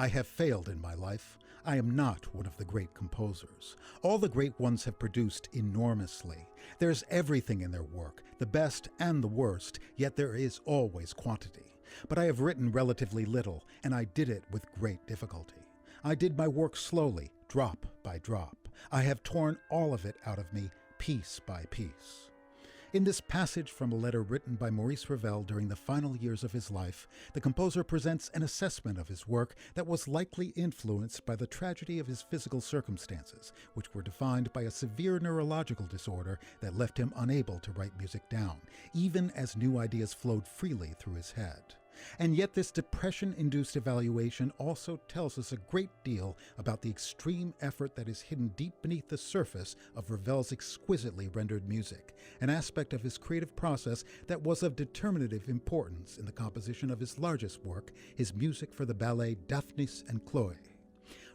I have failed in my life. I am not one of the great composers. All the great ones have produced enormously. There's everything in their work, the best and the worst, yet there is always quantity. But I have written relatively little, and I did it with great difficulty. I did my work slowly, drop by drop. I have torn all of it out of me, piece by piece. In this passage from a letter written by Maurice Ravel during the final years of his life, the composer presents an assessment of his work that was likely influenced by the tragedy of his physical circumstances, which were defined by a severe neurological disorder that left him unable to write music down, even as new ideas flowed freely through his head. And yet this depression-induced evaluation also tells us a great deal about the extreme effort that is hidden deep beneath the surface of Ravel's exquisitely rendered music, an aspect of his creative process that was of determinative importance in the composition of his largest work, his music for the ballet Daphnis and Chloé.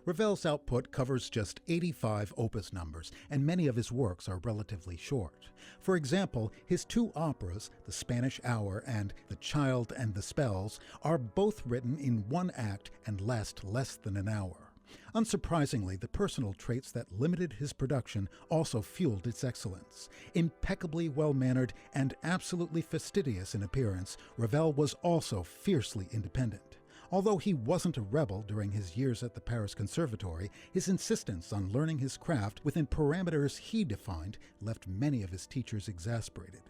Ravel's output covers just 85 opus numbers, and many of his works are relatively short. For example, his two operas, The Spanish Hour and The Child and the Spells, are both written in one act and last less than an hour. Unsurprisingly, the personal traits that limited his production also fueled its excellence. Impeccably well-mannered and absolutely fastidious in appearance, Ravel was also fiercely independent. Although he wasn't a rebel during his years at the Paris Conservatory, his insistence on learning his craft within parameters he defined left many of his teachers exasperated.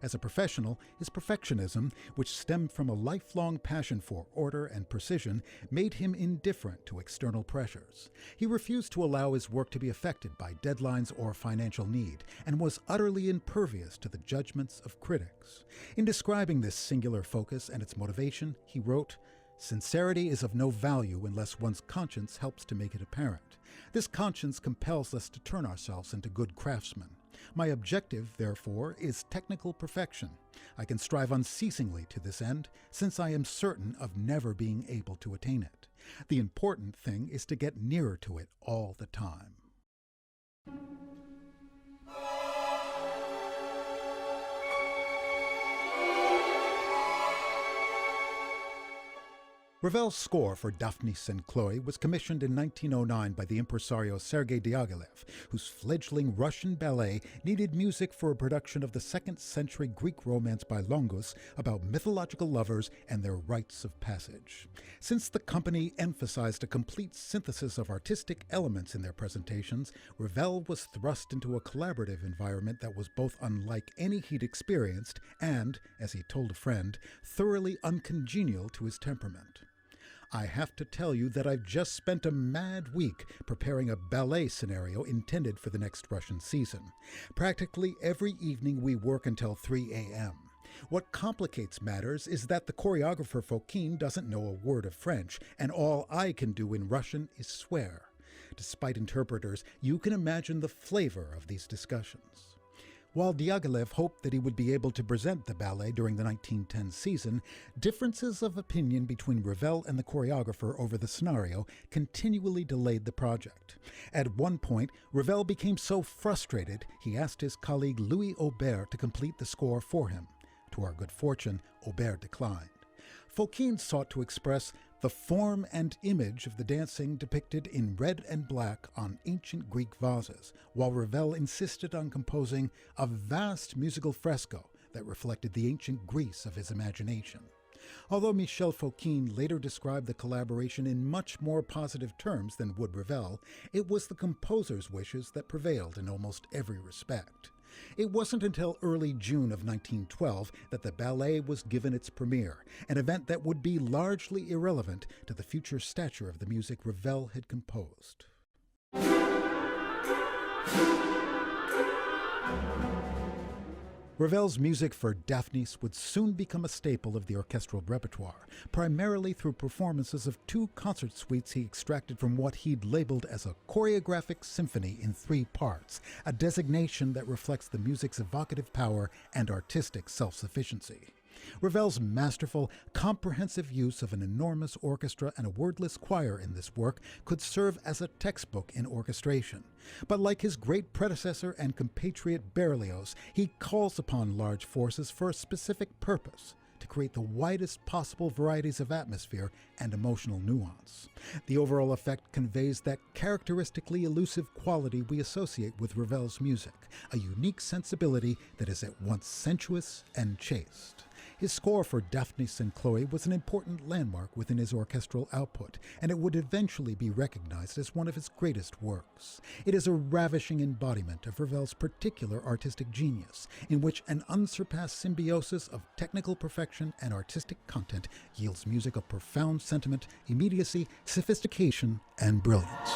As a professional, his perfectionism, which stemmed from a lifelong passion for order and precision, made him indifferent to external pressures. He refused to allow his work to be affected by deadlines or financial need, and was utterly impervious to the judgments of critics. In describing this singular focus and its motivation, he wrote, "Sincerity is of no value unless one's conscience helps to make it apparent. This conscience compels us to turn ourselves into good craftsmen. My objective, therefore, is technical perfection. I can strive unceasingly to this end, since I am certain of never being able to attain it. The important thing is to get nearer to it all the time." Ravel's score for Daphnis and Chloé was commissioned in 1909 by the impresario Sergei Diaghilev, whose fledgling Russian ballet needed music for a production of the 2nd century Greek romance by Longus about mythological lovers and their rites of passage. Since the company emphasized a complete synthesis of artistic elements in their presentations, Ravel was thrust into a collaborative environment that was both unlike any he'd experienced and, as he told a friend, thoroughly uncongenial to his temperament. "I have to tell you that I've just spent a mad week preparing a ballet scenario intended for the next Russian season. Practically every evening we work until 3 a.m. What complicates matters is that the choreographer Fokine doesn't know a word of French, and all I can do in Russian is swear. Despite interpreters, you can imagine the flavor of these discussions." While Diaghilev hoped that he would be able to present the ballet during the 1910 season, differences of opinion between Ravel and the choreographer over the scenario continually delayed the project. At one point, Ravel became so frustrated he asked his colleague Louis Aubert to complete the score for him. To our good fortune, Aubert declined. Fokine sought to express the form and image of the dancing depicted in red and black on ancient Greek vases, while Ravel insisted on composing a vast musical fresco that reflected the ancient Greece of his imagination. Although Michel Fokine later described the collaboration in much more positive terms than would Ravel, it was the composer's wishes that prevailed in almost every respect. It wasn't until early June of 1912 that the ballet was given its premiere, an event that would be largely irrelevant to the future stature of the music Ravel had composed. Ravel's music for Daphnis would soon become a staple of the orchestral repertoire, primarily through performances of 2 concert suites he extracted from what he'd labeled as a choreographic symphony in 3 parts, a designation that reflects the music's evocative power and artistic self-sufficiency. Ravel's masterful, comprehensive use of an enormous orchestra and a wordless choir in this work could serve as a textbook in orchestration. But like his great predecessor and compatriot Berlioz, he calls upon large forces for a specific purpose: to create the widest possible varieties of atmosphere and emotional nuance. The overall effect conveys that characteristically elusive quality we associate with Ravel's music, a unique sensibility that is at once sensuous and chaste. His score for Daphnis and Chloé was an important landmark within his orchestral output, and it would eventually be recognized as one of his greatest works. It is a ravishing embodiment of Ravel's particular artistic genius, in which an unsurpassed symbiosis of technical perfection and artistic content yields music of profound sentiment, immediacy, sophistication, and brilliance.